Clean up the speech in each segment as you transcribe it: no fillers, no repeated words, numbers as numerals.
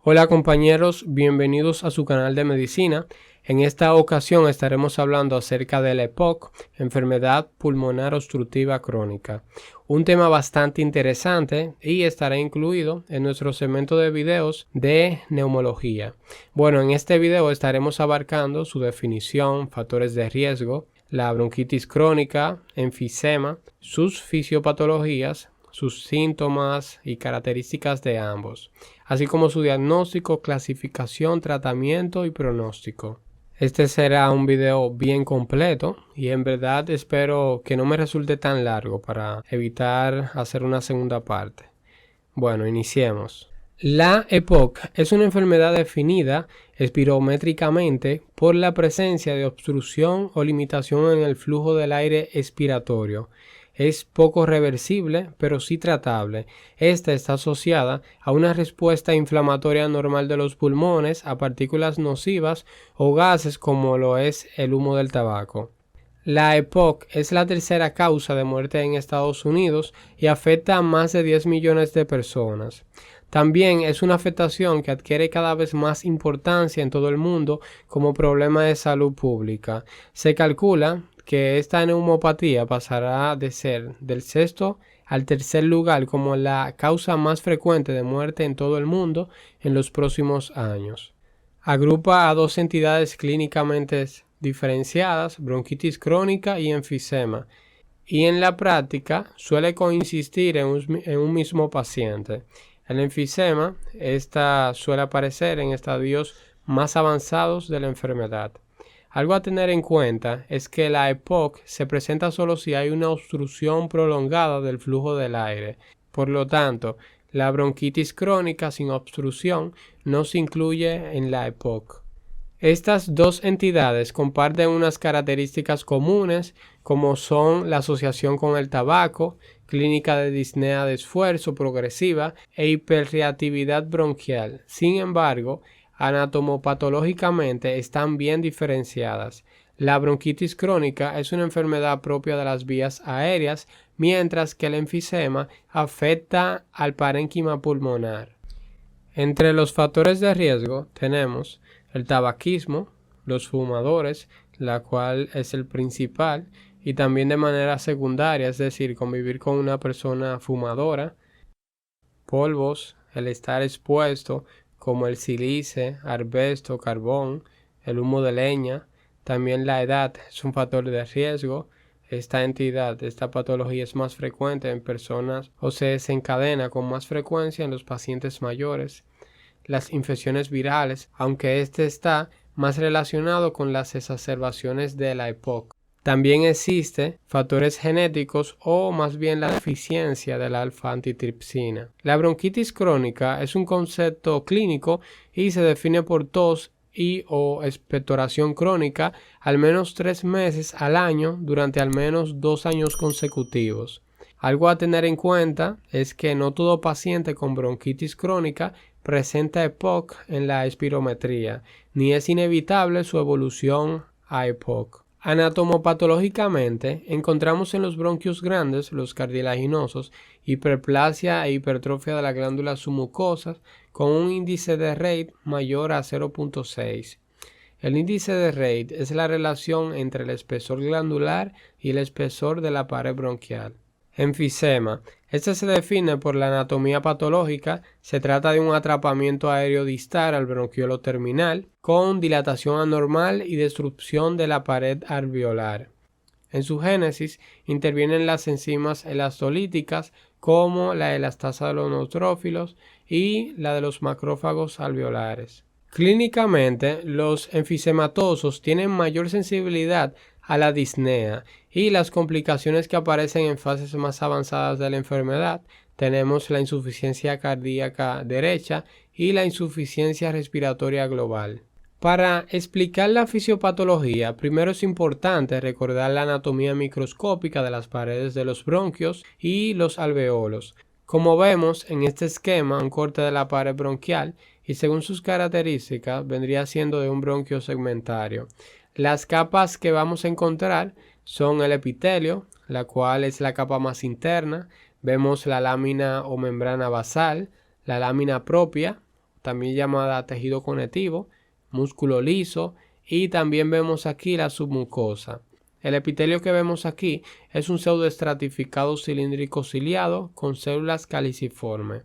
Hola compañeros, bienvenidos a su canal de medicina. En esta ocasión estaremos hablando acerca de la EPOC, enfermedad pulmonar obstructiva crónica. Un tema bastante interesante y estará incluido en nuestro segmento de videos de neumología. Bueno, en este video estaremos abarcando su definición, factores de riesgo, la bronquitis crónica, enfisema, sus fisiopatologías, sus síntomas y características de ambos, así como su diagnóstico, clasificación, tratamiento y pronóstico. Este será un video bien completo y en verdad espero que no me resulte tan largo para evitar hacer una segunda parte. Bueno, iniciemos. La EPOC es una enfermedad definida espirométricamente por la presencia de obstrucción o limitación en el flujo del aire expiratorio. Es poco reversible, pero sí tratable. Esta está asociada a una respuesta inflamatoria normal de los pulmones a partículas nocivas o gases como lo es el humo del tabaco. La EPOC es la tercera causa de muerte en Estados Unidos y afecta a más de 10 millones de personas. También es una afectación que adquiere cada vez más importancia en todo el mundo como problema de salud pública. Se calcula que esta neumopatía pasará de ser del sexto al tercer lugar como la causa más frecuente de muerte en todo el mundo en los próximos años. Agrupa a dos entidades clínicamente diferenciadas, bronquitis crónica y enfisema, y en la práctica suele coincidir en un mismo paciente. El enfisema, suele aparecer en estadios más avanzados de la enfermedad. Algo a tener en cuenta es que la EPOC se presenta solo si hay una obstrucción prolongada del flujo del aire. Por lo tanto, la bronquitis crónica sin obstrucción no se incluye en la EPOC. Estas dos entidades comparten unas características comunes como son la asociación con el tabaco, clínica de disnea de esfuerzo progresiva e hiperreactividad bronquial. Sin embargo, anatomopatológicamente están bien diferenciadas. La bronquitis crónica es una enfermedad propia de las vías aéreas, mientras que el enfisema afecta al parénquima pulmonar. Entre los factores de riesgo tenemos el tabaquismo, los fumadores, la cual es el principal, y también de manera secundaria, es decir, convivir con una persona fumadora, polvos, el estar expuesto, como el sílice, asbesto, carbón, el humo de leña. También la edad es un factor de riesgo. Esta patología es más frecuente en personas o se desencadena con más frecuencia en los pacientes mayores. Las infecciones virales, aunque está más relacionado con las exacerbaciones de la EPOC. También existen factores genéticos o más bien la deficiencia de la alfa-antitripsina. La bronquitis crónica es un concepto clínico y se define por tos o expectoración crónica al menos 3 meses al año durante al menos 2 años consecutivos. Algo a tener en cuenta es que no todo paciente con bronquitis crónica presenta EPOC en la espirometría, ni es inevitable su evolución a EPOC. Anatomopatológicamente, encontramos en los bronquios grandes, los cartilaginosos, hiperplasia e hipertrofia de las glándulas submucosas con un índice de Reid mayor a 0.6. El índice de Reid es la relación entre el espesor glandular y el espesor de la pared bronquial. Enfisema. Este se define por la anatomía patológica. Se trata de un atrapamiento aéreo distal al bronquiolo terminal con dilatación anormal y destrucción de la pared alveolar. En su génesis intervienen las enzimas elastolíticas como la elastasa de los neutrófilos y la de los macrófagos alveolares. Clínicamente, los enfisematosos tienen mayor sensibilidad a la disnea y las complicaciones que aparecen en fases más avanzadas de la enfermedad. Tenemos la insuficiencia cardíaca derecha y la insuficiencia respiratoria global. Para explicar la fisiopatología, primero es importante recordar la anatomía microscópica de las paredes de los bronquios y los alveolos. Como vemos en este esquema, un corte de la pared bronquial y según sus características vendría siendo de un bronquio segmentario. Las capas que vamos a encontrar son el epitelio, la cual es la capa más interna. Vemos la lámina o membrana basal, la lámina propia también llamada tejido conectivo, músculo liso y también vemos aquí la submucosa. El epitelio que vemos aquí es un pseudoestratificado cilíndrico ciliado con células caliciformes.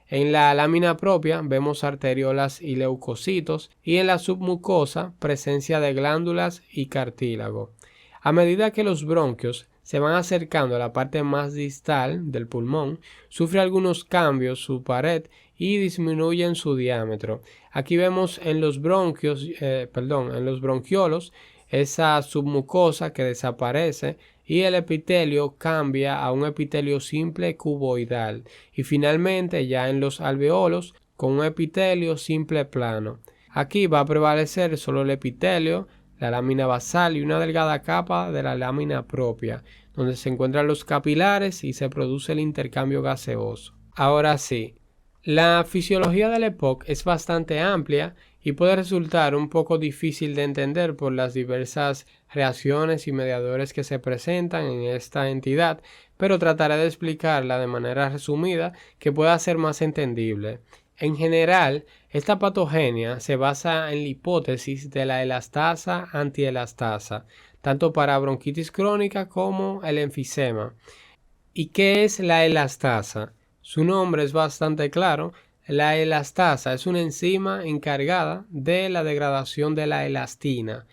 En la lámina propia vemos arteriolas y leucocitos y en la submucosa presencia de glándulas y cartílago. A medida que los bronquios se van acercando a la parte más distal del pulmón, sufre algunos cambios su pared y disminuyen su diámetro. Aquí vemos en los bronquiolos esa submucosa que desaparece y el epitelio cambia a un epitelio simple cuboidal y finalmente ya en los alveolos con un epitelio simple plano. Aquí va a prevalecer solo el epitelio, la lámina basal y una delgada capa de la lámina propia, donde se encuentran los capilares y se produce el intercambio gaseoso. Ahora sí, la fisiología del EPOC es bastante amplia y puede resultar un poco difícil de entender por las diversas reacciones y mediadores que se presentan en esta entidad, pero trataré de explicarla de manera resumida que pueda ser más entendible. En general, esta patogenia se basa en la hipótesis de la elastasa-antielastasa, tanto para bronquitis crónica como el enfisema. ¿Y qué es la elastasa? Su nombre es bastante claro. La elastasa es una enzima encargada de la degradación de la elastina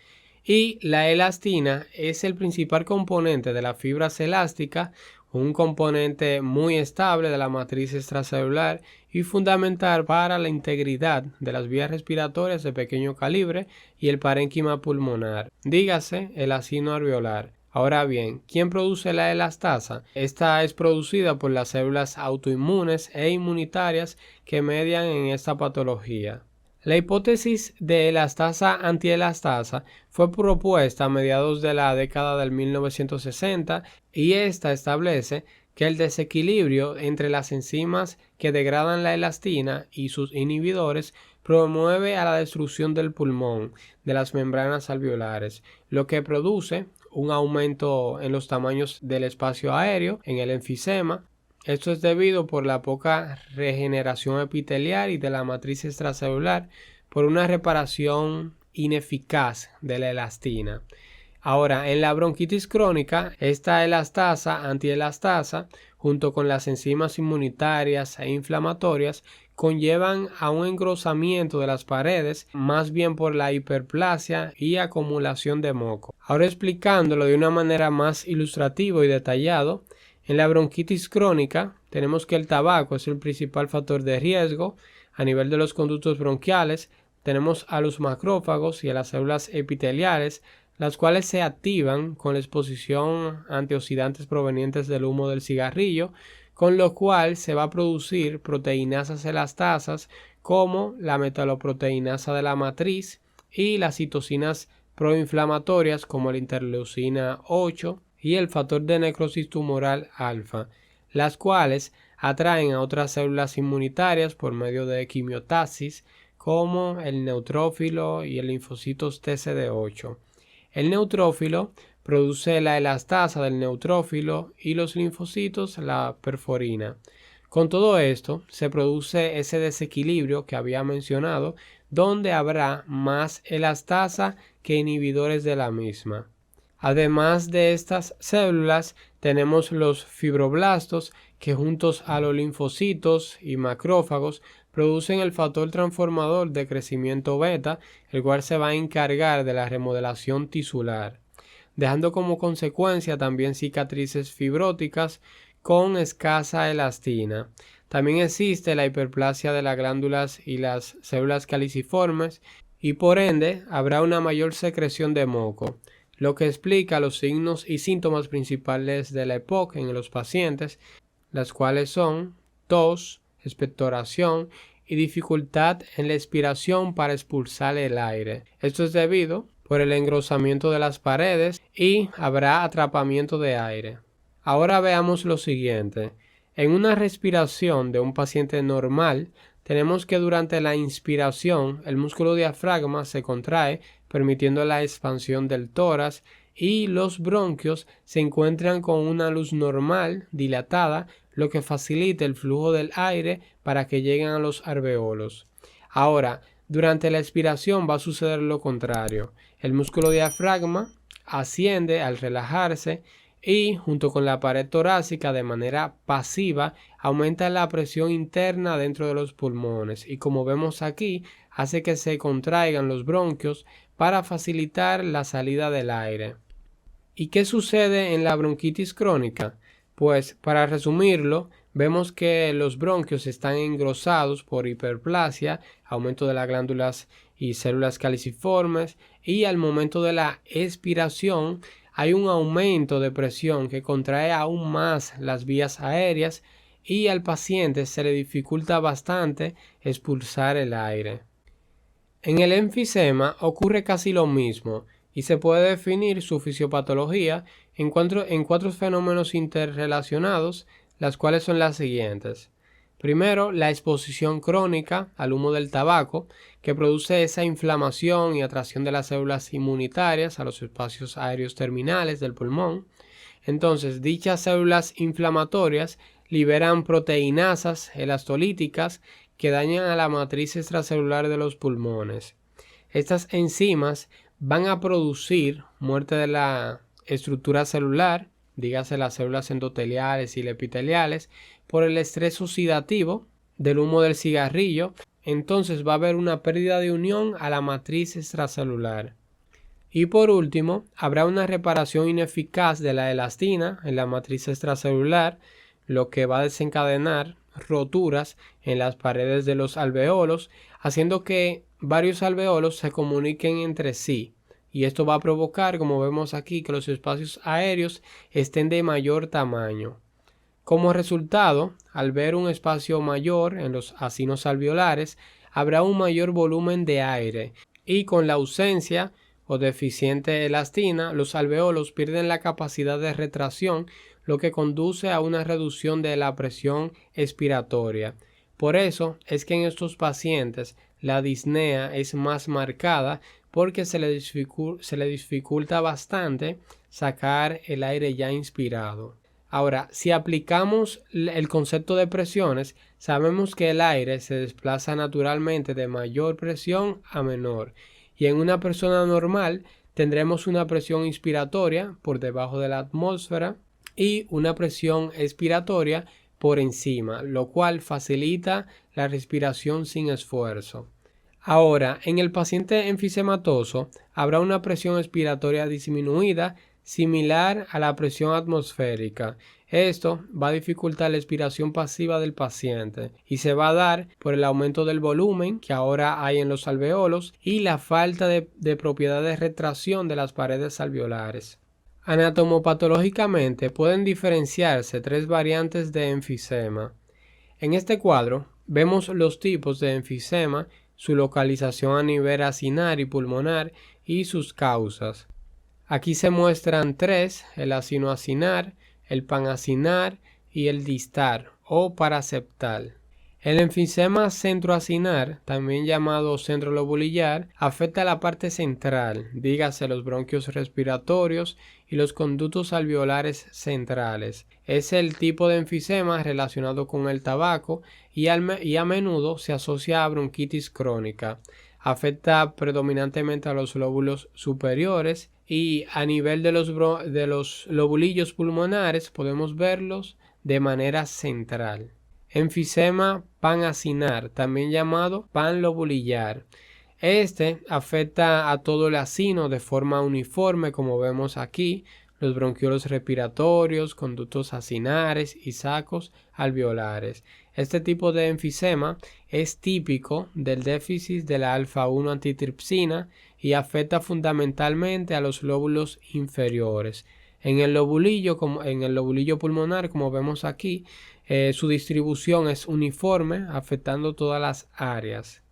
y la elastina es el principal componente de las fibras elásticas, un componente muy estable de la matriz extracelular y fundamental para la integridad de las vías respiratorias de pequeño calibre y el parénquima pulmonar, dígase el acino alveolar. Ahora bien, ¿quién produce la elastasa? Esta es producida por las células autoinmunes e inmunitarias que median en esta patología. La hipótesis de elastasa-antielastasa fue propuesta a mediados de la década del 1960 y esta establece que el desequilibrio entre las enzimas que degradan la elastina y sus inhibidores promueve a la destrucción del pulmón, de las membranas alveolares, lo que produce un aumento en los tamaños del espacio aéreo, en el enfisema. Esto es debido por la poca regeneración epitelial y de la matriz extracelular, por una reparación ineficaz de la elastina. Ahora, en la bronquitis crónica, esta elastasa, antielastasa, junto con las enzimas inmunitarias e inflamatorias, conllevan a un engrosamiento de las paredes, más bien por la hiperplasia y acumulación de moco. Ahora explicándolo de una manera más ilustrativa y detallado, en la bronquitis crónica tenemos que el tabaco es el principal factor de riesgo. A nivel de los conductos bronquiales tenemos a los macrófagos y a las células epiteliales, las cuales se activan con la exposición a antioxidantes provenientes del humo del cigarrillo, con lo cual se va a producir proteinasas elastasas como la metaloproteinasa de la matriz y las citocinas proinflamatorias como la interleucina 8 y el factor de necrosis tumoral alfa, las cuales atraen a otras células inmunitarias por medio de quimiotaxis como el neutrófilo y el linfocitos TCD8. El neutrófilo produce la elastasa del neutrófilo y los linfocitos la perforina. Con todo esto se produce ese desequilibrio que había mencionado, donde habrá más elastasa que inhibidores de la misma. Además de estas células tenemos los fibroblastos que juntos a los linfocitos y macrófagos producen el factor transformador de crecimiento beta, el cual se va a encargar de la remodelación tisular, dejando como consecuencia también cicatrices fibróticas con escasa elastina. También existe la hiperplasia de las glándulas y las células caliciformes y por ende habrá una mayor secreción de moco, lo que explica los signos y síntomas principales de la EPOC en los pacientes, las cuales son tos, expectoración y dificultad en la expiración para expulsar el aire. Esto es debido por el engrosamiento de las paredes y habrá atrapamiento de aire. Ahora veamos lo siguiente. En una respiración de un paciente normal, tenemos que durante la inspiración el músculo diafragma se contrae, permitiendo la expansión del tórax y los bronquios se encuentran con una luz normal dilatada, lo que facilita el flujo del aire para que lleguen a los alveolos. Ahora, durante la expiración va a suceder lo contrario. El músculo diafragma asciende al relajarse y, junto con la pared torácica, de manera pasiva, aumenta la presión interna dentro de los pulmones y, como vemos aquí, hace que se contraigan los bronquios para facilitar la salida del aire. ¿Y qué sucede en la bronquitis crónica? Pues, para resumirlo, vemos que los bronquios están engrosados por hiperplasia, aumento de las glándulas y células caliciformes, y al momento de la expiración hay un aumento de presión que contrae aún más las vías aéreas y al paciente se le dificulta bastante expulsar el aire. En el enfisema ocurre casi lo mismo y se puede definir su fisiopatología en cuatro fenómenos interrelacionados, las cuales son las siguientes. Primero, la exposición crónica al humo del tabaco, que produce esa inflamación y atracción de las células inmunitarias a los espacios aéreos terminales del pulmón. Entonces, dichas células inflamatorias liberan proteinasas elastolíticas que dañan a la matriz extracelular de los pulmones. Estas enzimas van a producir muerte de la estructura celular, dígase las células endoteliales y epiteliales, por el estrés oxidativo del humo del cigarrillo. Entonces va a haber una pérdida de unión a la matriz extracelular. Y por último, habrá una reparación ineficaz de la elastina en la matriz extracelular, lo que va a desencadenar roturas en las paredes de los alveolos, haciendo que varios alveolos se comuniquen entre sí. Y esto va a provocar, como vemos aquí, que los espacios aéreos estén de mayor tamaño. Como resultado, al ver un espacio mayor en los acinos alveolares, habrá un mayor volumen de aire y con la ausencia o deficiente elastina, los alveolos pierden la capacidad de retracción, lo que conduce a una reducción de la presión expiratoria. Por eso es que en estos pacientes la disnea es más marcada porque se le dificulta bastante sacar el aire ya inspirado. Ahora, si aplicamos el concepto de presiones, sabemos que el aire se desplaza naturalmente de mayor presión a menor. Y en una persona normal tendremos una presión inspiratoria por debajo de la atmósfera y una presión expiratoria por encima, lo cual facilita la respiración sin esfuerzo. Ahora, en el paciente enfisematoso habrá una presión expiratoria disminuida similar a la presión atmosférica. Esto va a dificultar la expiración pasiva del paciente y se va a dar por el aumento del volumen que ahora hay en los alveolos y la falta de propiedad de retracción de las paredes alveolares. Anatomopatológicamente pueden diferenciarse tres variantes de enfisema. En este cuadro vemos los tipos de enfisema, su localización a nivel acinar y pulmonar y sus causas. Aquí se muestran tres: el acinoacinar, el panacinar y el distal o paraseptal. El enfisema centroacinar, también llamado centrolobulillar, afecta a la parte central, dígase los bronquios respiratorios y los conductos alveolares centrales. Es el tipo de enfisema relacionado con el tabaco y a menudo se asocia a bronquitis crónica. Afecta predominantemente a los lóbulos superiores y a nivel de los lobulillos pulmonares podemos verlos de manera central. Enfisema panacinar, también llamado panlobulillar. Este afecta a todo el acino de forma uniforme, como vemos aquí, los bronquiolos respiratorios, conductos acinares y sacos alveolares. Este tipo de enfisema es típico del déficit de la alfa-1 antitripsina y afecta fundamentalmente a los lóbulos inferiores. En el lobulillo pulmonar, como vemos aquí, su distribución es uniforme, afectando todas las áreas.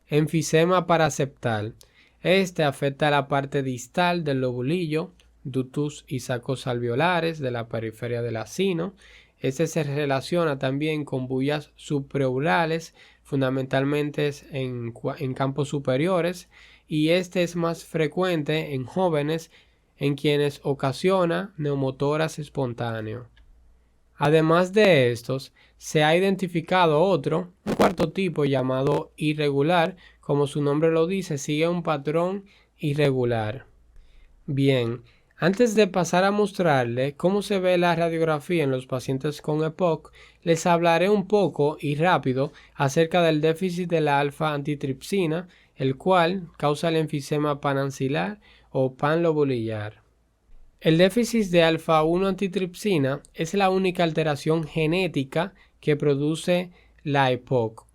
Enfisema paraseptal. Este afecta a la parte distal del lobulillo, ductus y sacos alveolares de la periferia del acino. Este se relaciona también con bullas subpleurales, fundamentalmente en campos superiores, y este es más frecuente en jóvenes en quienes ocasiona neumotórax espontáneo. Además de estos, se ha identificado un cuarto tipo llamado irregular. Como su nombre lo dice, sigue un patrón irregular. Bien, antes de pasar a mostrarle cómo se ve la radiografía en los pacientes con EPOC, les hablaré un poco y rápido acerca del déficit de la alfa-antitripsina, el cual causa el enfisema panaxilar o panlobulillar. El déficit de alfa-1 antitripsina es la única alteración genética que produce la EPOC.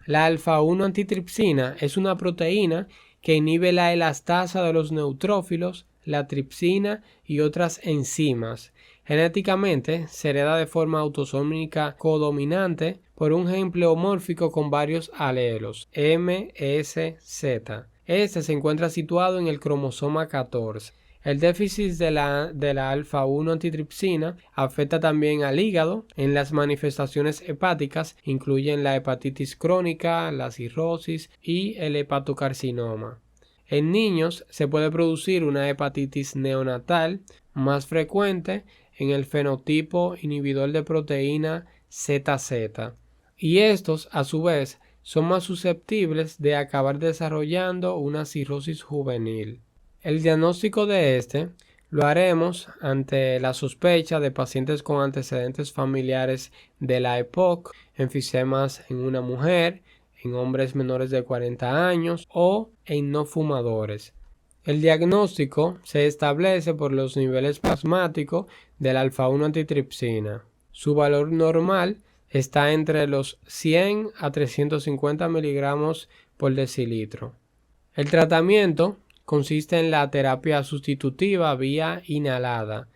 La alfa-1 antitripsina es una proteína que inhibe la elastasa de los neutrófilos, la tripsina y otras enzimas. Genéticamente se hereda de forma autosómica codominante por un gen pleomórfico con varios alelos, M, S, Z. Este se encuentra situado en el cromosoma 14. El déficit de la alfa-1 antitripsina afecta también al hígado. En las manifestaciones hepáticas incluyen la hepatitis crónica, la cirrosis y el hepatocarcinoma. En niños se puede producir una hepatitis neonatal más frecuente en el fenotipo inhibidor de proteína ZZ. Y estos, a su vez, son más susceptibles de acabar desarrollando una cirrosis juvenil. El diagnóstico de este lo haremos ante la sospecha de pacientes con antecedentes familiares de la EPOC, enfisemas en una mujer, en hombres menores de 40 años o en no fumadores. El diagnóstico se establece por los niveles plasmáticos del alfa-1 antitripsina. Su valor normal está entre los 100 a 350 miligramos por decilitro. El tratamiento consiste en la terapia sustitutiva vía inhalada.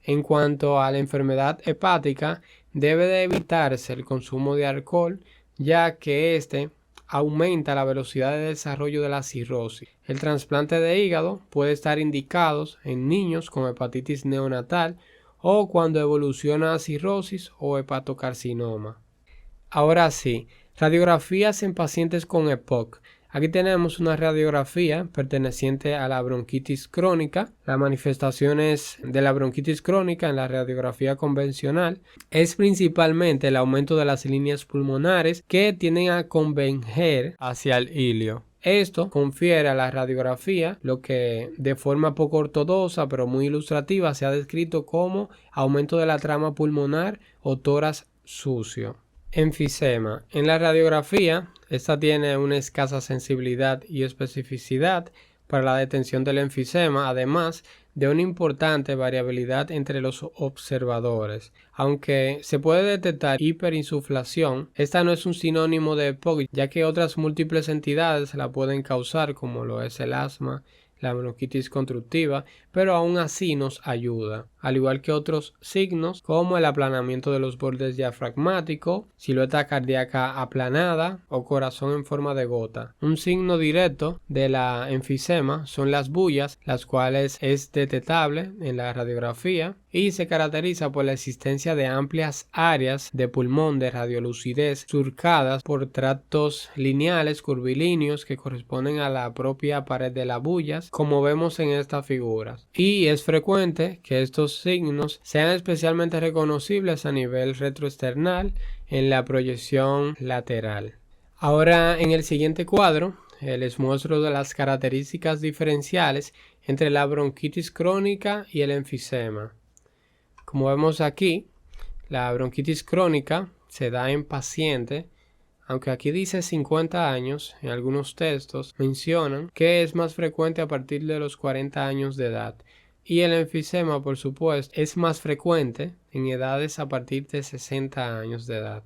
En cuanto a la enfermedad hepática, debe de evitarse el consumo de alcohol, ya que este aumenta la velocidad de desarrollo de la cirrosis. El trasplante de hígado puede estar indicado en niños con hepatitis neonatal o cuando evoluciona a cirrosis o hepatocarcinoma. Ahora sí, radiografías en pacientes con EPOC. Aquí tenemos una radiografía perteneciente a la bronquitis crónica. Las manifestaciones de la bronquitis crónica en la radiografía convencional es principalmente el aumento de las líneas pulmonares que tienden a converger hacia el ilio. Esto confiere a la radiografía lo que de forma poco ortodoxa pero muy ilustrativa se ha descrito como aumento de la trama pulmonar o tórax sucio. Enfisema. En la radiografía, esta tiene una escasa sensibilidad y especificidad para la detención del enfisema, además de una importante variabilidad entre los observadores. Aunque se puede detectar hiperinsuflación, esta no es un sinónimo de EPOC, ya que otras múltiples entidades la pueden causar, como lo es el asma, la bronquitis constructiva, pero aún así nos ayuda, al igual que otros signos como el aplanamiento de los bordes diafragmáticos, silueta cardíaca aplanada o corazón en forma de gota. Un signo directo de la enfisema son las bullas, las cuales es detectable en la radiografía y se caracteriza por la existencia de amplias áreas de pulmón de radiolucidez surcadas por tractos lineales curvilíneos que corresponden a la propia pared de las bullas, como vemos en esta figura. Y es frecuente que estos signos sean especialmente reconocibles a nivel retroesternal en la proyección lateral. Ahora en el siguiente cuadro les muestro de las características diferenciales entre la bronquitis crónica y el enfisema. Como vemos aquí, la bronquitis crónica se da en pacientes, aunque aquí dice 50 años, en algunos textos mencionan que es más frecuente a partir de los 40 años de edad. Y el enfisema, por supuesto, es más frecuente en edades a partir de 60 años de edad.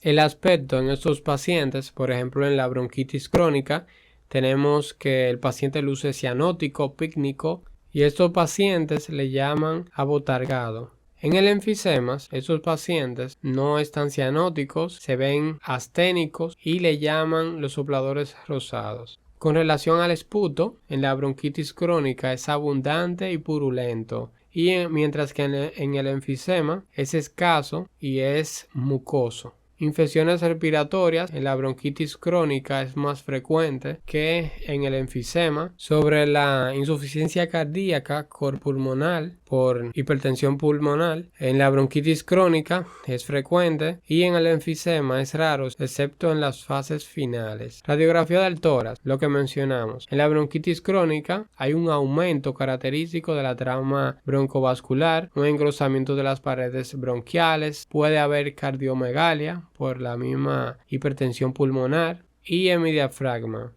El aspecto en estos pacientes, por ejemplo en la bronquitis crónica, tenemos que el paciente luce cianótico, pícnico, y estos pacientes le llaman abotargado. En el enfisema, estos pacientes no están cianóticos, se ven asténicos y le llaman los sopladores rosados. Con relación al esputo, en la bronquitis crónica es abundante y purulento, mientras que en el enfisema es escaso y es mucoso. Infecciones respiratorias en la bronquitis crónica es más frecuente que en el enfisema. Sobre la insuficiencia cardíaca corpulmonar por hipertensión pulmonar. En la bronquitis crónica es frecuente y en el enfisema es raro, excepto en las fases finales. Radiografía del tórax, lo que mencionamos. En la bronquitis crónica hay un aumento característico de la trama broncovascular, un engrosamiento de las paredes bronquiales, puede haber cardiomegalia por la misma hipertensión pulmonar y hemidiafragma.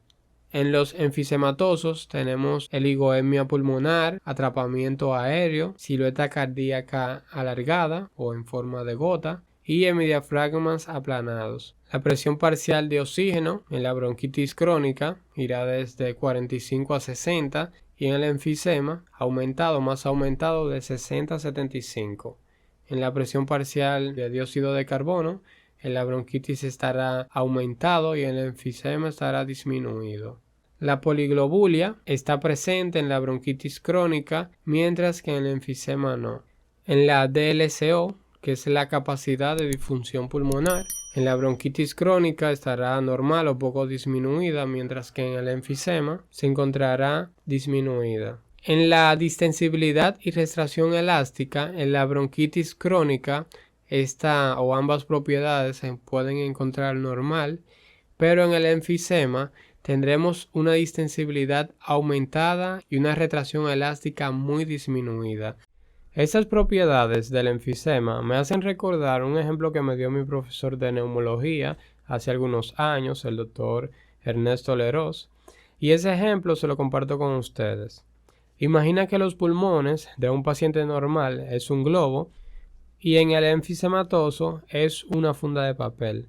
En los enfisematosos tenemos oligoemia pulmonar, atrapamiento aéreo, silueta cardíaca alargada o en forma de gota y hemidiafragmas aplanados. La presión parcial de oxígeno en la bronquitis crónica irá desde 45 a 60 y en el enfisema más aumentado de 60 a 75. En la presión parcial de dióxido de carbono en la bronquitis estará aumentado y en el enfisema estará disminuido. La poliglobulia está presente en la bronquitis crónica, mientras que en el enfisema no. En la DLCO, que es la capacidad de disfunción pulmonar, en la bronquitis crónica estará normal o poco disminuida, mientras que en el enfisema se encontrará disminuida. En la distensibilidad y restricción elástica, en la bronquitis crónica, esta o ambas propiedades se pueden encontrar normal, pero en el enfisema tendremos una distensibilidad aumentada y una retracción elástica muy disminuida. Estas propiedades del enfisema me hacen recordar un ejemplo que me dio mi profesor de neumología hace algunos años, el doctor Ernesto Leroz, y ese ejemplo se lo comparto con ustedes. Imagina que los pulmones de un paciente normal es un globo y en el enfisematoso es una funda de papel.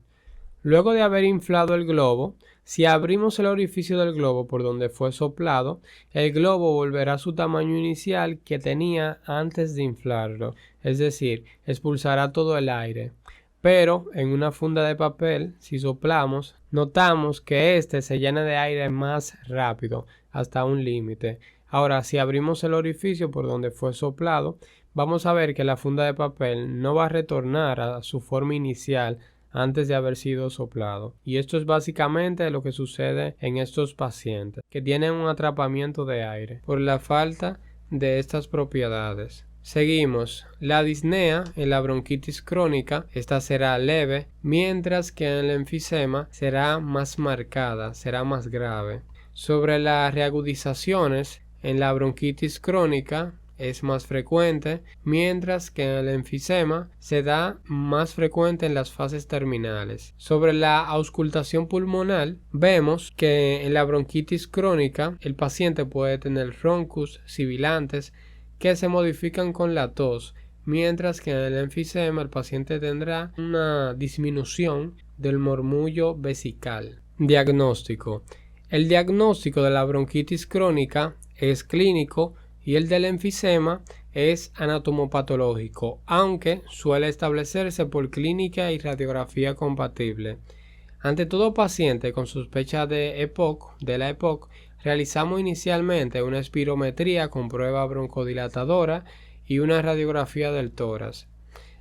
Luego de haber inflado el globo, si abrimos el orificio del globo por donde fue soplado, el globo volverá a su tamaño inicial que tenía antes de inflarlo, es decir, expulsará todo el aire. Pero en una funda de papel, si soplamos, notamos que éste se llena de aire más rápido, hasta un límite. Ahora, si abrimos el orificio por donde fue soplado, vamos a ver que la funda de papel no va a retornar a su forma inicial antes de haber sido soplado. Y esto es básicamente lo que sucede en estos pacientes que tienen un atrapamiento de aire por la falta de estas propiedades. Seguimos. La disnea en la bronquitis crónica, esta será leve, mientras que en el enfisema será más marcada, será más grave. Sobre las reagudizaciones, en la bronquitis crónica es más frecuente, mientras que en el enfisema se da más frecuente en las fases terminales. Sobre la auscultación pulmonar, vemos que en la bronquitis crónica el paciente puede tener roncus sibilantes que se modifican con la tos, mientras que en el enfisema el paciente tendrá una disminución del murmullo vesical. Diagnóstico. El diagnóstico de la bronquitis crónica es clínico y el del enfisema es anatomopatológico, aunque suele establecerse por clínica y radiografía compatible. Ante todo paciente con sospecha de la EPOC, realizamos inicialmente una espirometría con prueba broncodilatadora y una radiografía del tórax.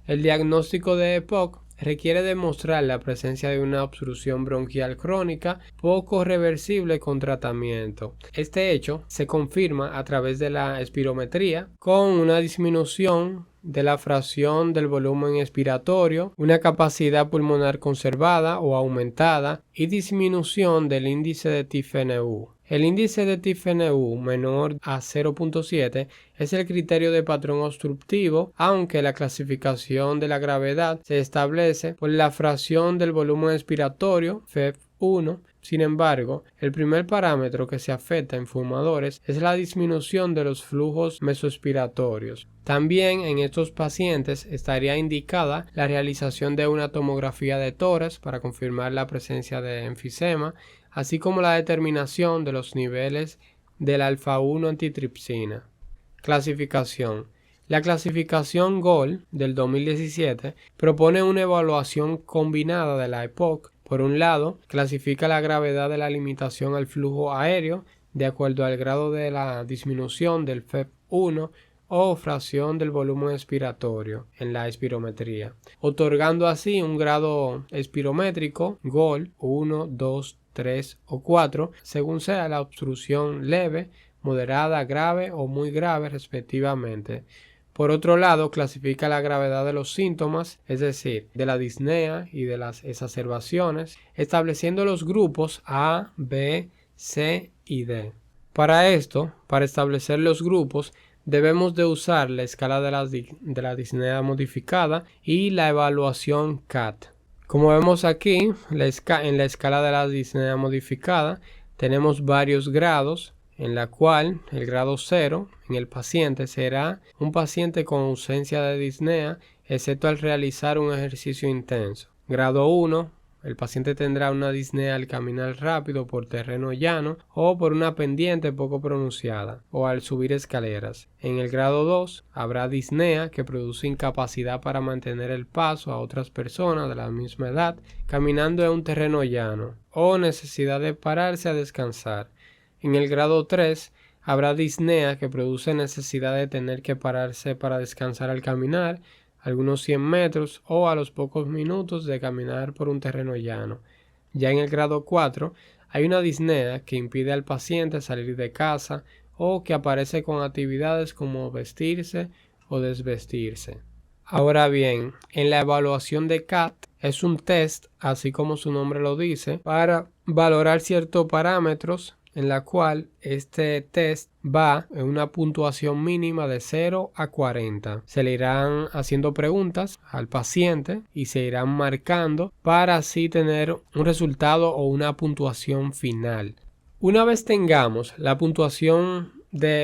El diagnóstico de EPOC requiere demostrar la presencia de una obstrucción bronquial crónica poco reversible con tratamiento. Este hecho se confirma a través de la espirometría con una disminución de la fracción del volumen expiratorio, una capacidad pulmonar conservada o aumentada y disminución del índice de TIFNU. El índice de TIFNU menor a 0.7 es el criterio de patrón obstructivo, aunque la clasificación de la gravedad se establece por la fracción del volumen expiratorio, FEV1. Sin embargo, el primer parámetro que se afecta en fumadores es la disminución de los flujos mesoexpiratorios. También en estos pacientes estaría indicada la realización de una tomografía de tórax para confirmar la presencia de enfisema, así como la determinación de los niveles del alfa-1 antitripsina. Clasificación. La clasificación GOL del 2017 propone una evaluación combinada de la EPOC. Por un lado, clasifica la gravedad de la limitación al flujo aéreo de acuerdo al grado de la disminución del FEV1 o fracción del volumen expiratorio en la espirometría, otorgando así un grado espirométrico GOL 1, 2, 3 o 4, según sea la obstrucción leve, moderada, grave o muy grave respectivamente. Por otro lado, clasifica la gravedad de los síntomas, es decir, de la disnea y de las exacerbaciones, estableciendo los grupos A, B, C y D. Para esto, para establecer los grupos, debemos de usar la escala de la disnea modificada y la evaluación CAT. Como vemos aquí, en la escala de la disnea modificada, tenemos varios grados, en la cual el grado 0 en el paciente será un paciente con ausencia de disnea, excepto al realizar un ejercicio intenso. Grado 1, el paciente tendrá una disnea al caminar rápido por terreno llano o por una pendiente poco pronunciada o al subir escaleras. En el grado 2 habrá disnea que produce incapacidad para mantener el paso a otras personas de la misma edad caminando en un terreno llano o necesidad de pararse a descansar. En el grado 3 habrá disnea que produce necesidad de tener que pararse para descansar al caminar algunos 100 metros o a los pocos minutos de caminar por un terreno llano. Ya en el grado 4 hay una disnea que impide al paciente salir de casa o que aparece con actividades como vestirse o desvestirse. Ahora bien, en la evaluación de CAT es un test, así como su nombre lo dice, para valorar ciertos parámetros en la cual este test va en una puntuación mínima de 0 a 40. Se le irán haciendo preguntas al paciente y se irán marcando para así tener un resultado o una puntuación final. Una vez tengamos la puntuación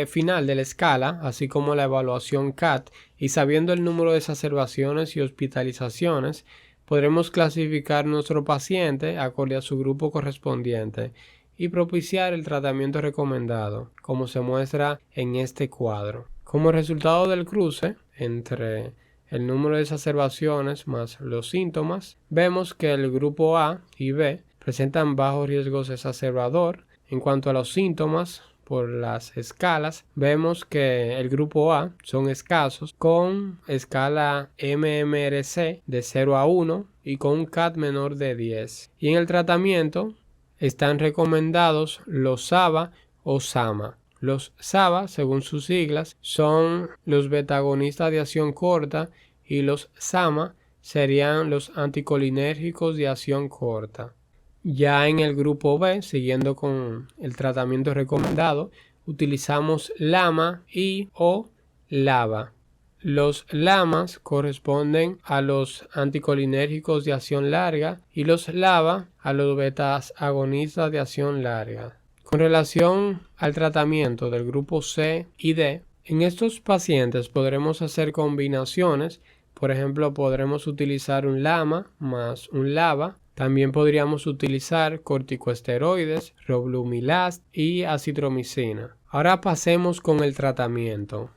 final de la escala, así como la evaluación CAT, y sabiendo el número de exacerbaciones y hospitalizaciones, podremos clasificar nuestro paciente acorde a su grupo correspondiente y propiciar el tratamiento recomendado, como se muestra en este cuadro. Como resultado del cruce entre el número de exacerbaciones más los síntomas, vemos que el grupo A y B presentan bajos riesgos exacerbador. En cuanto a los síntomas, por las escalas, vemos que el grupo A son escasos, con escala MMRC de 0 a 1 y con un CAT menor de 10. Y en el tratamiento están recomendados los SABA o SAMA. Los SABA, según sus siglas, son los beta-agonistas de acción corta y los SAMA serían los anticolinérgicos de acción corta. Ya en el grupo B, siguiendo con el tratamiento recomendado, utilizamos LAMA y o LABA. Los LAMAs corresponden a los anticolinérgicos de acción larga y los LABA a los beta-agonistas de acción larga. Con relación al tratamiento del grupo C y D, en estos pacientes podremos hacer combinaciones. Por ejemplo, podremos utilizar un LAMA más un LABA. También podríamos utilizar corticosteroides, roflumilast y acitromicina. Ahora pasemos con el tratamiento.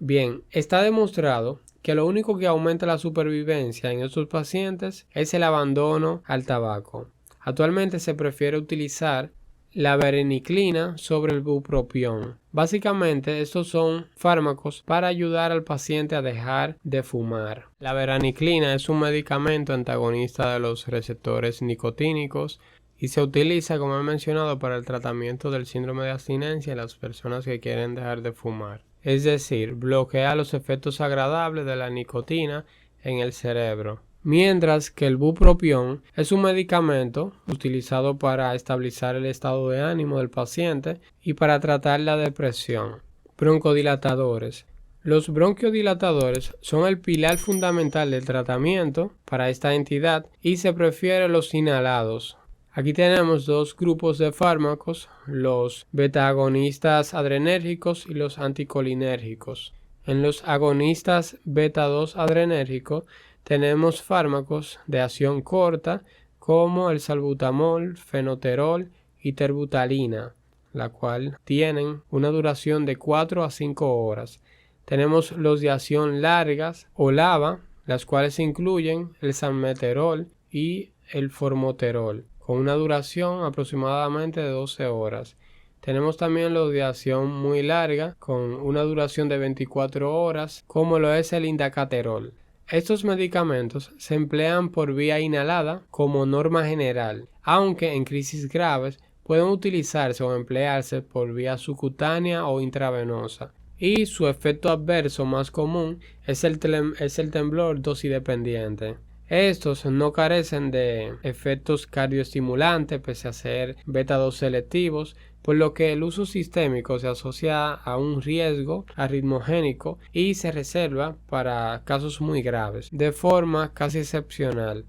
Bien, está demostrado que lo único que aumenta la supervivencia en estos pacientes es el abandono al tabaco. Actualmente se prefiere utilizar la vareniclina sobre el bupropión. Básicamente estos son fármacos para ayudar al paciente a dejar de fumar. La vareniclina es un medicamento antagonista de los receptores nicotínicos y se utiliza, como he mencionado, para el tratamiento del síndrome de abstinencia en las personas que quieren dejar de fumar. Es decir, bloquea los efectos agradables de la nicotina en el cerebro. Mientras que el bupropión es un medicamento utilizado para estabilizar el estado de ánimo del paciente y para tratar la depresión. Broncodilatadores. Los bronquiodilatadores son el pilar fundamental del tratamiento para esta entidad y se prefieren los inhalados. Aquí tenemos dos grupos de fármacos, los beta-agonistas adrenérgicos y los anticolinérgicos. En los agonistas beta-2 adrenérgicos tenemos fármacos de acción corta como el salbutamol, fenoterol y terbutalina, la cual tienen una duración de 4 a 5 horas. Tenemos los de acción largas o LABA, las cuales incluyen el salmeterol y el formoterol, con una duración aproximadamente de 12 horas. Tenemos también los de acción muy larga, con una duración de 24 horas, como lo es el indacaterol. Estos medicamentos se emplean por vía inhalada como norma general, aunque en crisis graves pueden utilizarse o emplearse por vía subcutánea o intravenosa. y su efecto adverso más común es el temblor dosis dependiente. Estos no carecen de efectos cardioestimulantes pese a ser beta-2 selectivos, por lo que el uso sistémico se asocia a un riesgo arritmogénico y se reserva para casos muy graves, de forma casi excepcional.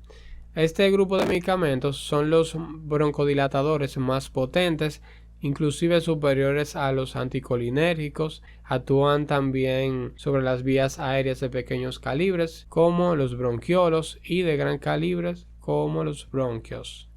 Este grupo de medicamentos son los broncodilatadores más potentes, inclusive superiores a los anticolinérgicos. Actúan también sobre las vías aéreas de pequeños calibres como los bronquiolos y de gran calibre como los bronquios.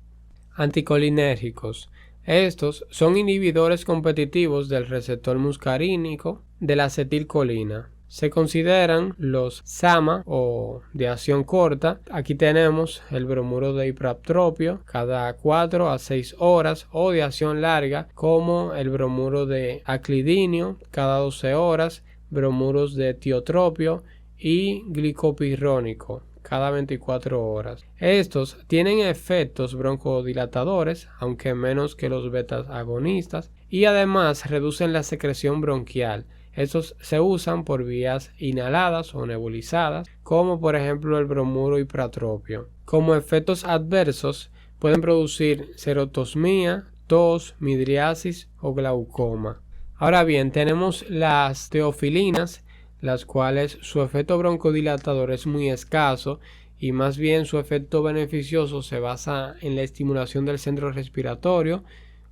Anticolinérgicos. Estos son inhibidores competitivos del receptor muscarínico de la acetilcolina. Se consideran los SAMA o de acción corta. Aquí tenemos el bromuro de hipertropio cada 4 a 6 horas, o de acción larga como el bromuro de aclidinio cada 12 horas, bromuros de tiotropio y glicopirrónico cada 24 horas. Estos tienen efectos broncodilatadores, aunque menos que los betas agonistas, y además reducen la secreción bronquial. Estos se usan por vías inhaladas o nebulizadas, como por ejemplo el bromuro hipertropio. Como efectos adversos pueden producir serotosmia, tos, midriasis o glaucoma. Ahora bien, tenemos las teofilinas, las cuales su efecto broncodilatador es muy escaso y más bien su efecto beneficioso se basa en la estimulación del centro respiratorio,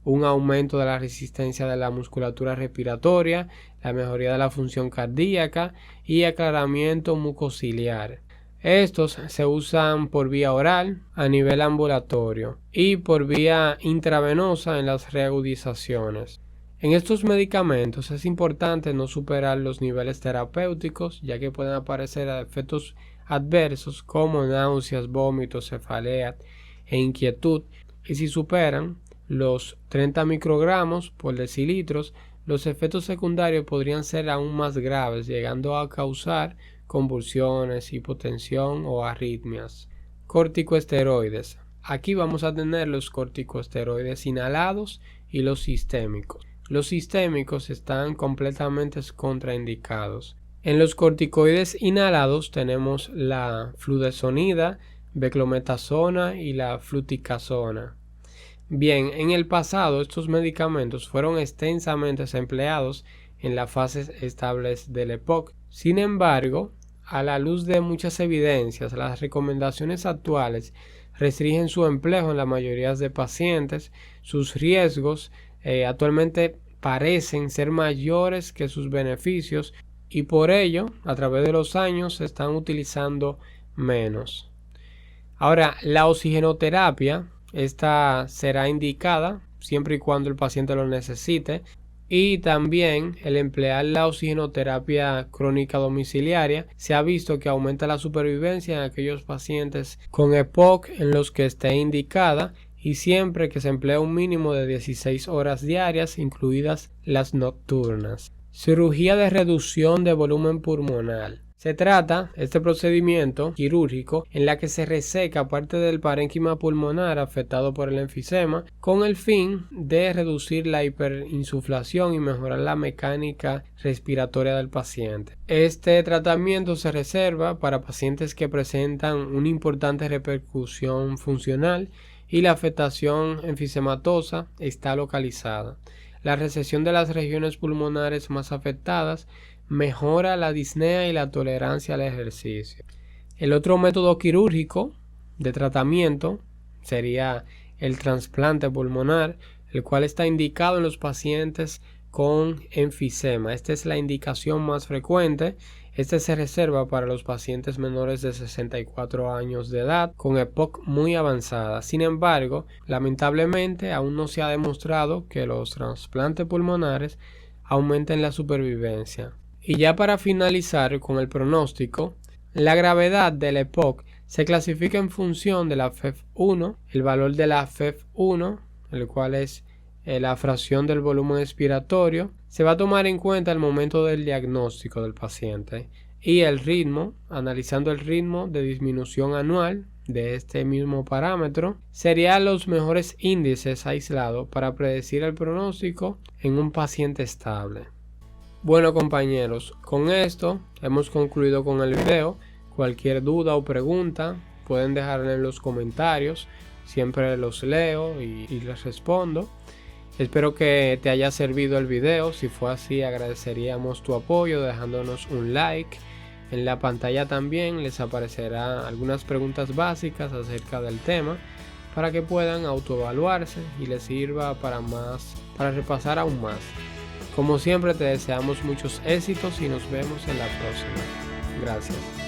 un aumento de la resistencia de la musculatura respiratoria, la mejoría de la función cardíaca y aclaramiento mucociliar. Estos se usan por vía oral a nivel ambulatorio y por vía intravenosa en las reagudizaciones. En estos medicamentos es importante no superar los niveles terapéuticos, ya que pueden aparecer efectos adversos como náuseas, vómitos, cefalea e inquietud, y si superan los 30 microgramos por decilitros, los efectos secundarios podrían ser aún más graves, llegando a causar convulsiones, hipotensión o arritmias. Corticosteroides. Aquí vamos a tener los corticosteroides inhalados y los sistémicos. Los sistémicos están completamente contraindicados. En los corticoides inhalados tenemos la fludesonida, beclometasona y la fluticasona. Bien, en el pasado estos medicamentos fueron extensamente empleados en las fases estables del EPOC. Sin embargo, a la luz de muchas evidencias, las recomendaciones actuales restringen su empleo en la mayoría de pacientes. Sus riesgos actualmente parecen ser mayores que sus beneficios y por ello, a través de los años, se están utilizando menos. Ahora, la oxigenoterapia, esta será indicada siempre y cuando el paciente lo necesite, y también el emplear la oxigenoterapia crónica domiciliaria se ha visto que aumenta la supervivencia en aquellos pacientes con EPOC en los que esté indicada, y siempre que se emplea un mínimo de 16 horas diarias, incluidas las nocturnas. Cirugía de reducción de volumen pulmonar. Se trata este procedimiento quirúrgico en la que se reseca parte del parénquima pulmonar afectado por el enfisema con el fin de reducir la hiperinsuflación y mejorar la mecánica respiratoria del paciente. Este tratamiento se reserva para pacientes que presentan una importante repercusión funcional y la afectación enfisematosa está localizada. La resección de las regiones pulmonares más afectadas mejora la disnea y la tolerancia al ejercicio. El otro método quirúrgico de tratamiento sería el trasplante pulmonar, el cual está indicado en los pacientes con enfisema. Esta es la indicación más frecuente. Este se reserva para los pacientes menores de 64 años de edad con EPOC muy avanzada. Sin embargo, lamentablemente aún no se ha demostrado que los trasplantes pulmonares aumenten la supervivencia. Y ya para finalizar con el pronóstico, la gravedad del EPOC se clasifica en función de la FEV1, el valor de la FEV1, el cual es la fracción del volumen expiratorio. Se va a tomar en cuenta el momento del diagnóstico del paciente y el ritmo, analizando el ritmo de disminución anual de este mismo parámetro, serían los mejores índices aislados para predecir el pronóstico en un paciente estable. Bueno compañeros, con esto hemos concluido con el video. Cualquier duda o pregunta pueden dejarla en los comentarios. Siempre los leo y les respondo. Espero que te haya servido el video. Si fue así, agradeceríamos tu apoyo dejándonos un like. En la pantalla también les aparecerán algunas preguntas básicas acerca del tema para que puedan autoevaluarse y les sirva para repasar aún más. Como siempre, te deseamos muchos éxitos y nos vemos en la próxima. Gracias.